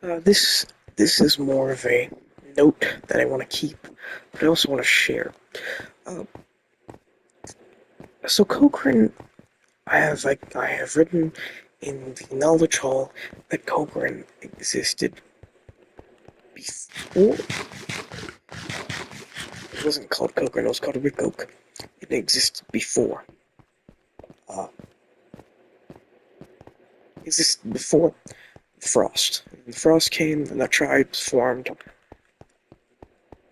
This is more of a note that I want to keep, but I also want to share. Uh, so Cochrane, I have written in the Knowledge Hall that Cochrane existed before. It wasn't called Cochrane; it was called Ricoke. It existed before. Uh, existed before Frost. When Frost came, and the tribes formed,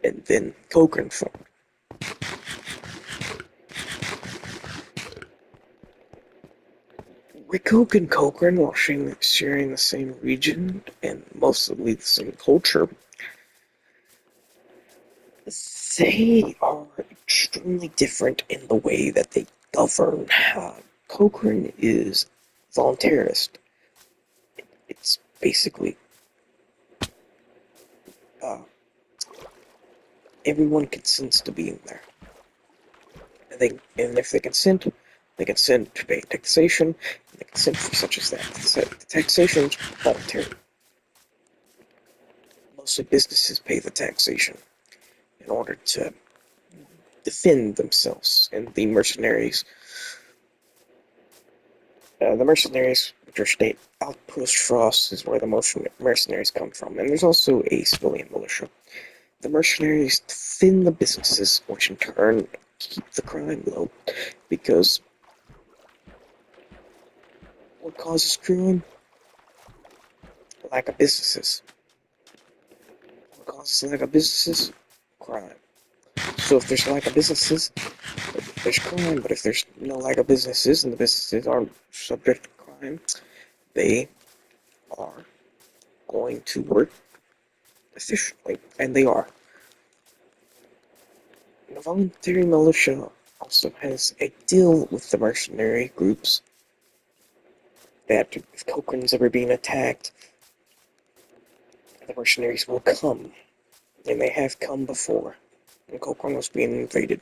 and then Cochrane formed. Ricoke and Cochrane, while sharing the same region and mostly the same culture, they are extremely different in the way that they govern. Cochrane is voluntarist. It's basically uh, everyone consents to be in there. And if they consent to pay taxation, and they consent for such as that. The taxation is voluntary. Mostly businesses pay the taxation in order to defend themselves, and the mercenaries, which are state outpost Frost, is where the mercenaries come from, and there's also a civilian militia. The mercenaries defend the businesses, which in turn keep the crime low, because what causes crime? Lack of businesses. What causes lack of businesses? Crime. So if there's lack of businesses, there's crime, but if there's no lack of businesses and the businesses aren't subject to crime, they are going to work efficiently, and they are. The voluntary militia also has a deal with the mercenary groups that if Cochrane's ever being attacked, the mercenaries will come, and they have come before. And Cochrane was being invaded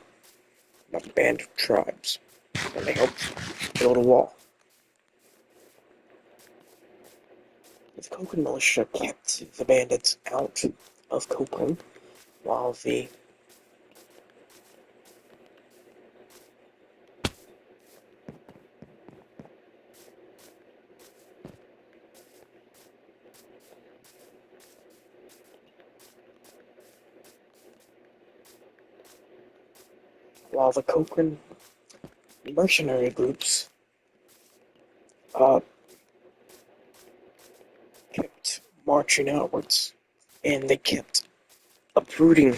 by a band of tribes, and they helped build a wall. The Cochrane militia kept the bandits out of Cochrane, while the Cochrane mercenary groups uh, kept marching outwards, and they kept uprooting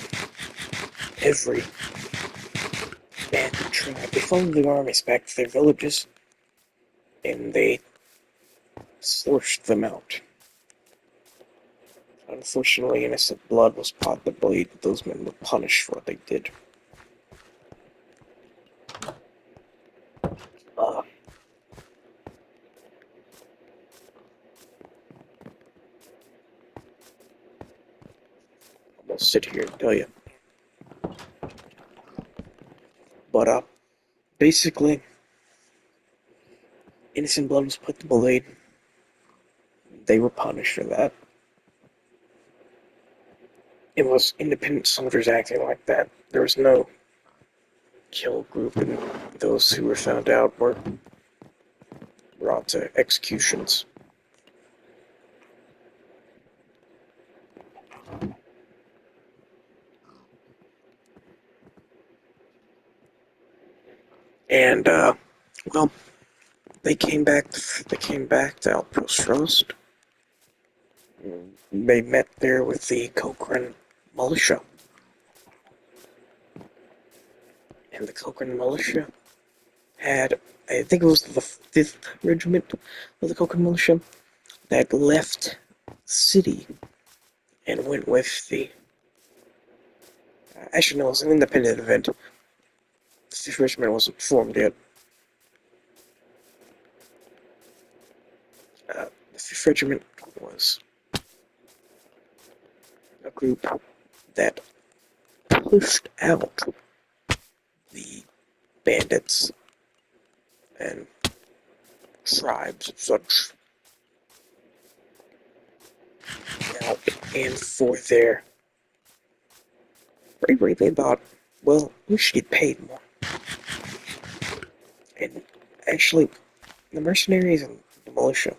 every bandit tribe. They followed the armies back to their villages, and they forced them out. Unfortunately, innocent blood was pot the blade. Those men were punished for what they did. Uh, I'm gonna sit here and tell you. But basically, innocent blood was put to blade. They were punished for that. It was independent soldiers acting like that. There was no kill group, and those who were found out were brought to executions. And well, they came back. They came back to Outpost Frost. They met there with the Cochrane militia, and the Cochrane militia had, I think it was the 5th Regiment of the Cochrane militia that left the city and went with the. Actually, no, it was an independent event. The 5th Regiment wasn't formed yet. The 5th Regiment was a group that pushed out the bandits and tribes of such. And for their bravery, they thought, well, we should get paid more. And actually, the mercenaries and the militia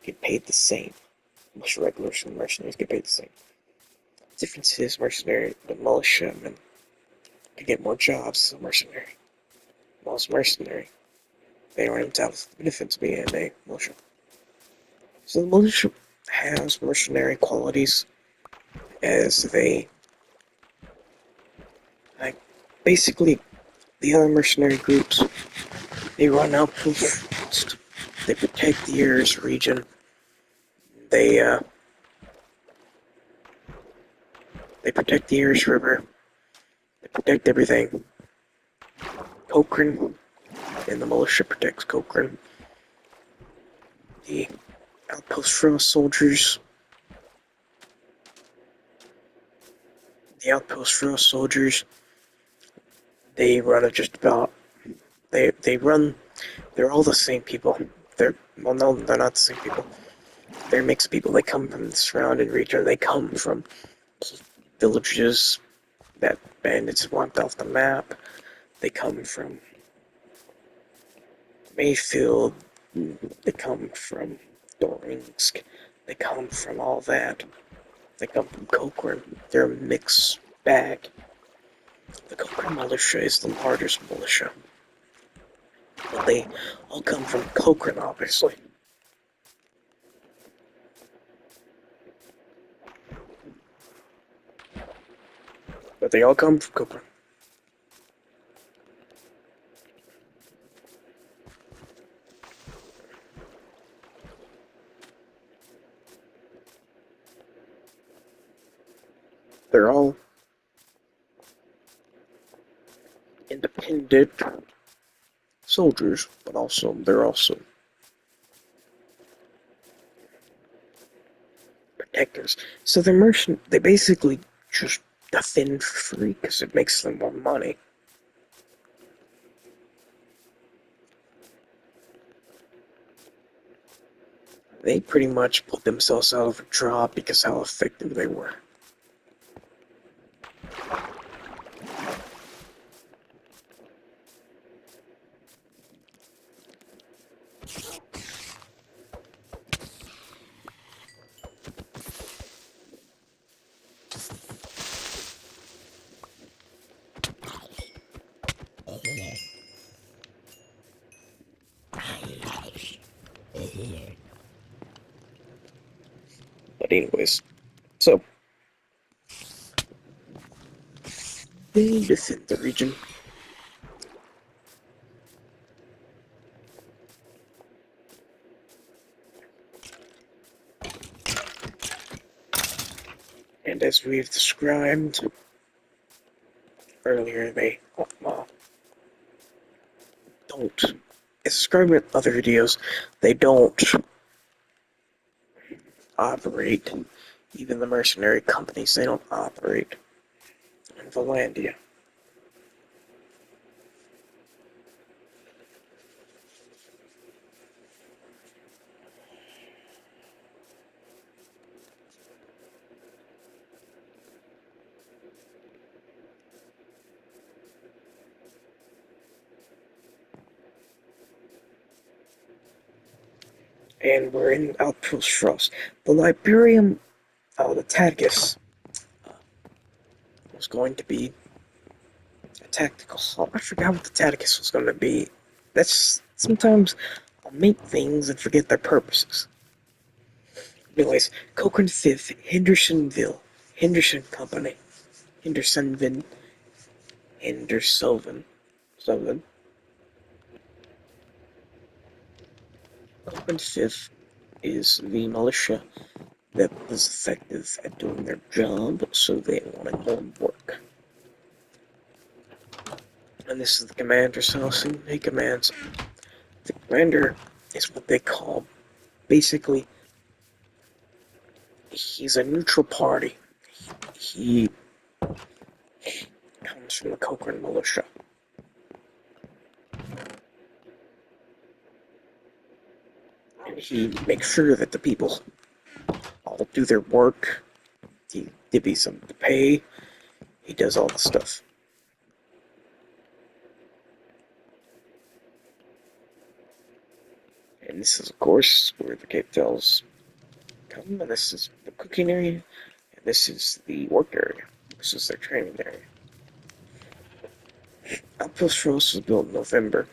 get paid the same. Most regular mercenaries get paid the same. The difference is the militiamen can get more jobs as a mercenary. While as a mercenary, they are entitled to the benefits of being a militia. So the militia has mercenary qualities as they, like, basically the other mercenary groups, they run outposts, they protect the Ares region, they, they protect the Ares River, they protect everything. Cochrane and the militia protects Cochrane. The outpost Frost soldiers, they run just about, they run, they're all the same people. Well, no, they're not the same people. They're mixed people. They come from the surrounding region. They come from villages that bandits wiped off the map. They come from Mayfield. They come from Dorinsk. They come from all that. They come from Cochrane. They're a mixed bag. The Cochrane militia is the largest militia. But they all come from Cochrane, obviously. But they all come from Cochrane. They're all independent soldiers, but they're also protectors. So they basically just defend for free because it makes them more money. They pretty much put themselves out of a job because how effective they were. But anyways, so they defend the region. And as we've described earlier, they don't, as described in other videos, they don't operate, even the mercenary companies, they don't operate in Valandia. And we're in Outpost Frost. The Liberium, the Taticus, was going to be a tactical assault. I forgot what the Taticus was going to be. That's sometimes I'll make things and forget their purposes. Anyways, Cochrane 5th, Henderson Company, Hendersonville, Hendersoven, Cochrane 5th is the militia that was effective at doing their job, so they wanted more work. And this is the commander's house, and he commands. The commander is what they call, basically, he's a neutral party. He comes from the Cochrane militia. And he makes sure that the people all do their work divvies up the pay. He does all the stuff. And this is, of course, where the Cape Tells come, and this is the cooking area, and this is the work area. This is their training area. Outpost Rose was built in November.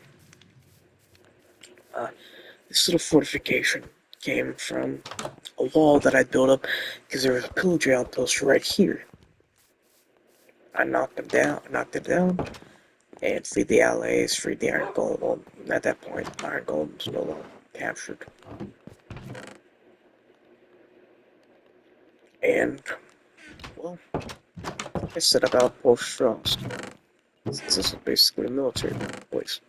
This little fortification came from a wall that I built up because there was a pillager outpost right here. I knocked it down, and freed the allies, freed the Iron Golem. Well, at that point, Iron Golem was no longer captured. And, well, I set up Outpost Frost. This is basically a military place.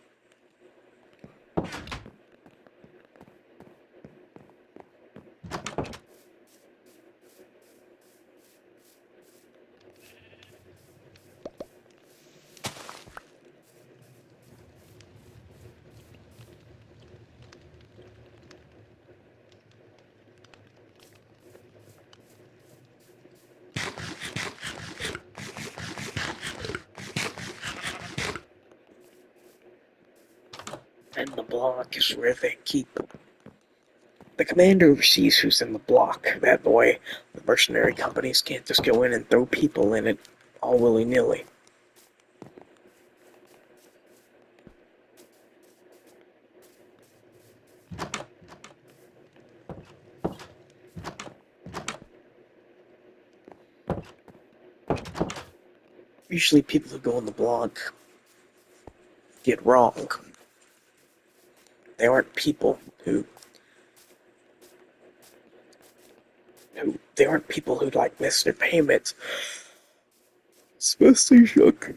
And the block is where they keep. The commander oversees who's in the block. That way, the mercenary companies can't just go in and throw people in it all willy-nilly. Usually people who go in the block get wrong. They aren't people who like miss their payments. Especially shook.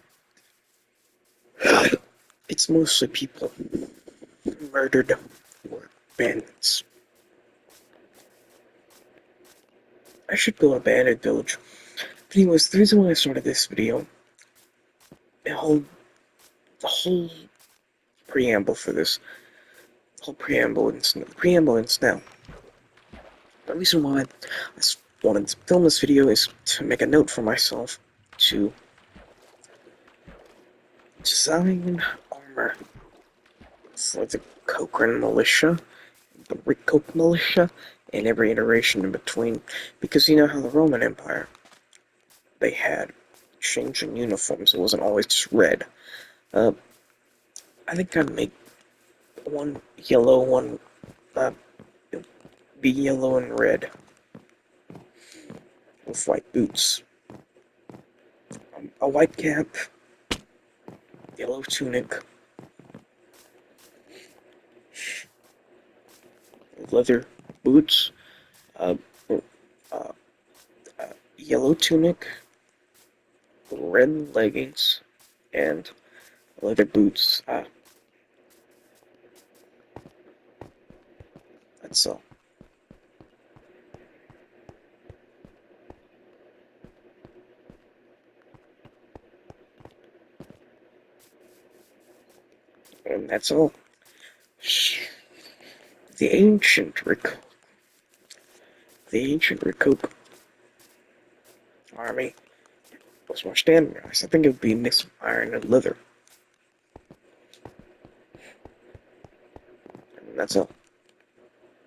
It's mostly people murdered or bandits. I should build a bandit village. But anyways, the reason why I started this video, the whole preamble for this, the whole preamble ends now. The reason why I wanted to film this video is to make a note for myself to design armor for the Cochrane militia, the Rick Coke militia, and every iteration in between. Because you know how the Roman Empire, they had changing uniforms. It wasn't always just red. I think I'd make one yellow, one be yellow and red with white boots. A white cap, yellow tunic, leather boots, uh, uh, yellow tunic, red leggings, and leather boots. That's all. And that's all. The ancient Ricoke army was more standardized. I think it would be a mix of iron and leather. And that's all.